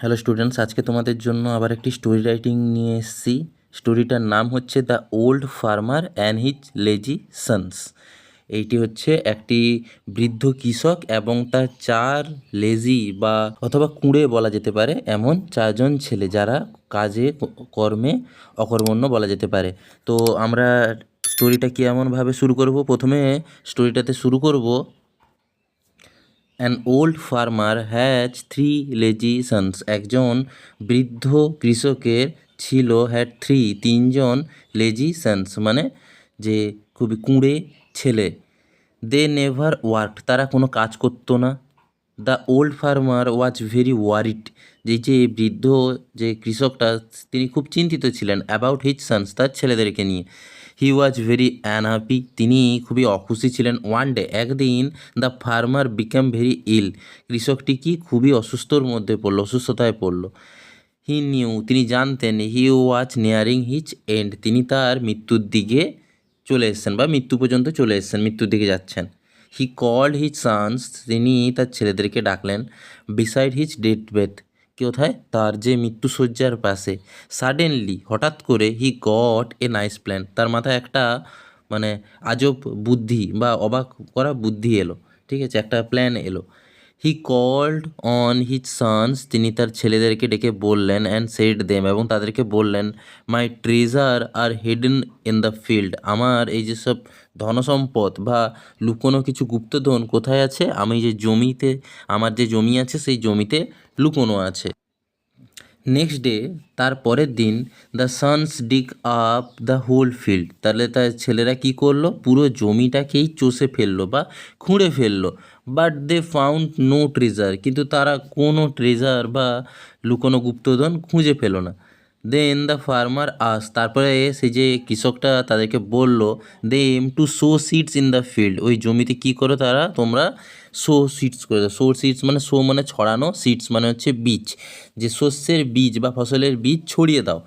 Hello students, আজকে তোমাদের জন্য আবার একটি স্টোরি রাইটিং নিয়ে এসেছি। স্টোরিটার নাম হচ্ছে the old farmer and his lazy sons. এইটি হচ্ছে একটি বৃদ্ধ কৃষক এবং তার চার লেজি বা অথবা কুঁড়ে বলা যেতে পারে এমন চারজন ছেলে, যারা কাজে কর্মে অকর্মণ্য বলা যেতে পারে। তো আমরা স্টোরিটা কেমনভাবে শুরু করব, প্রথমে স্টোরিটাতে শুরু করব। An old farmer has three lazy sons. একজন বৃদ্ধ কৃষকের ছিল তিনজন লেজি সন্স, মানে যে খুবই কুঁড়ে ছেলে। দে নেভার ওয়ার্কড, তারা কোনো কাজ করতো না। The old farmer was very worried, যে বৃদ্ধ যে কৃষকটা, তিনি খুব চিন্তিত ছিলেন অ্যাবাউট হিজ সন্স, তার ছেলেদেরকে নিয়ে। হি ওয়াজ ভেরি অ্যানহ্যাপি, তিনি খুবই অখুশি ছিলেন। ওয়ান ডে, একদিন, the farmer become very ill, কৃষকটি কি খুবই অসুস্থর মধ্যে পড়লো, অসুস্থতায় পড়লো। হি নিউ, তিনি জানতেন, হি ওয়াজ নিয়ারিং হিজ এন্ড, তিনি তার মৃত্যুর দিকে চলে এসেছেন বা মৃত্যু পর্যন্ত চলে এসেছেন, মৃত্যুর দিকে যাচ্ছেন। হি কল্ড হিজ সানস, তিনি তার ছেলেদেরকে ডাকলেন। বিসাইড হিজ ডেথ বেড, কোথায়, তার যে মৃত্যুশয্যার পাশে। সাডেনলি, হঠাৎ করে, he got a nice plan, তার মাথায় একটা মানে আজব বুদ্ধি বা অবাক করা বুদ্ধি এলো। ঠিক আছে, একটা প্ল্যান এলো। He called on his sons, তিনি তার ছেলেদেরকে ডেকে বললেন, অ্যান্ড সেড দেম, এবং তাদেরকে বললেন, my treasure are hidden in the field, আমার এই যেসব ধনসম্পদ বা লুকোনো কিছু গুপ্তধন কোথায় আছে, আমি যে জমিতে, আমার যে জমি আছে সেই জমিতে লুকোনো আছে। নেক্সট ডে, তার পরের দিন, the sons dig up the whole field, তাহলে তার ছেলেরা কি করলো, পুরো জমিটাকেই চষে ফেললো বা খুঁড়ে ফেললো। But they found no treasure, কিন্তু তারা কোনো ট্রেজার বা লুকোনো গুপ্তধন খুঁজে পেলো না। দেন দ্য ফার্মার আস, তারপরে সেই যে কৃষকটা তাদেরকে বলল, them to so seeds in the field, ওই জমিতে কী করো তারা, তোমরা সো সিডস করে দাও। সো সিডস মানে, সো মানে ছড়ানো, সিডস মানে হচ্ছে বীজ, যে শস্যের বীজ বা ফসলের বীজ ছড়িয়ে দাও।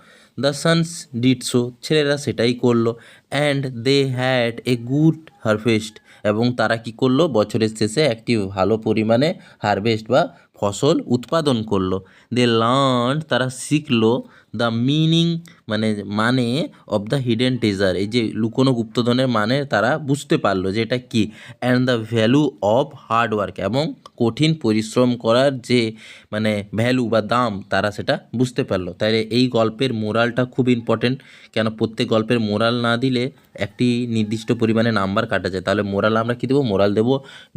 দ্য সানস ডিড সো, ছেলেরা সেটাই করলো। And they had a good harvest, এবং তারা কি করলো, বছরের শেষে একটি ভালো পরিমাণে হারভেস্ট বা ফসল উৎপাদন করলো। দে লার্ন, তারা শিখলো, দ্য মিনিং মানে অফ দ্য হিডেন ট্রেজার, এই যে লুকোনো গুপ্তধনের মানে তারা বুঝতে পারলো যে এটা কী। And the value of hard work, এবং কঠিন পরিশ্রম করার যে ভ্যালু বা দাম, তারা সেটা বুঝতে পারলো। তাই এই গল্পের মোরালটা খুব ইম্পর্টেন্ট, কেন প্রত্যেক গল্পের মোরাল না দিলে একটি নির্দিষ্ট পরিমাণে নাম্বার কাটা যায়। তাহলে মোরাল আমরা কী দেবো, মোরাল দেবো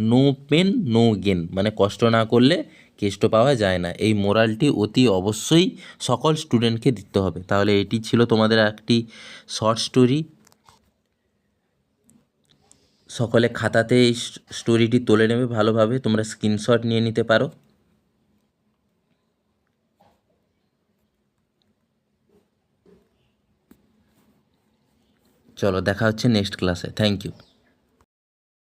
নো পেন নো গেন, মানে কষ্ট না করলে কেষ্ট পাওয়া যায় না। এই মোরালটি অতি অবশ্যই সকল স্টুডেন্টকে দিতে হবে। তাহলে এটি ছিল তোমাদের একটি শর্ট স্টোরি। সকলে খাতাতে এই স্টোরিটি তুলে নেবে ভালোভাবে, তোমরা স্ক্রিনশট নিয়ে নিতে পারো। চলো, দেখা হচ্ছে নেক্সট ক্লাসে। Thank you.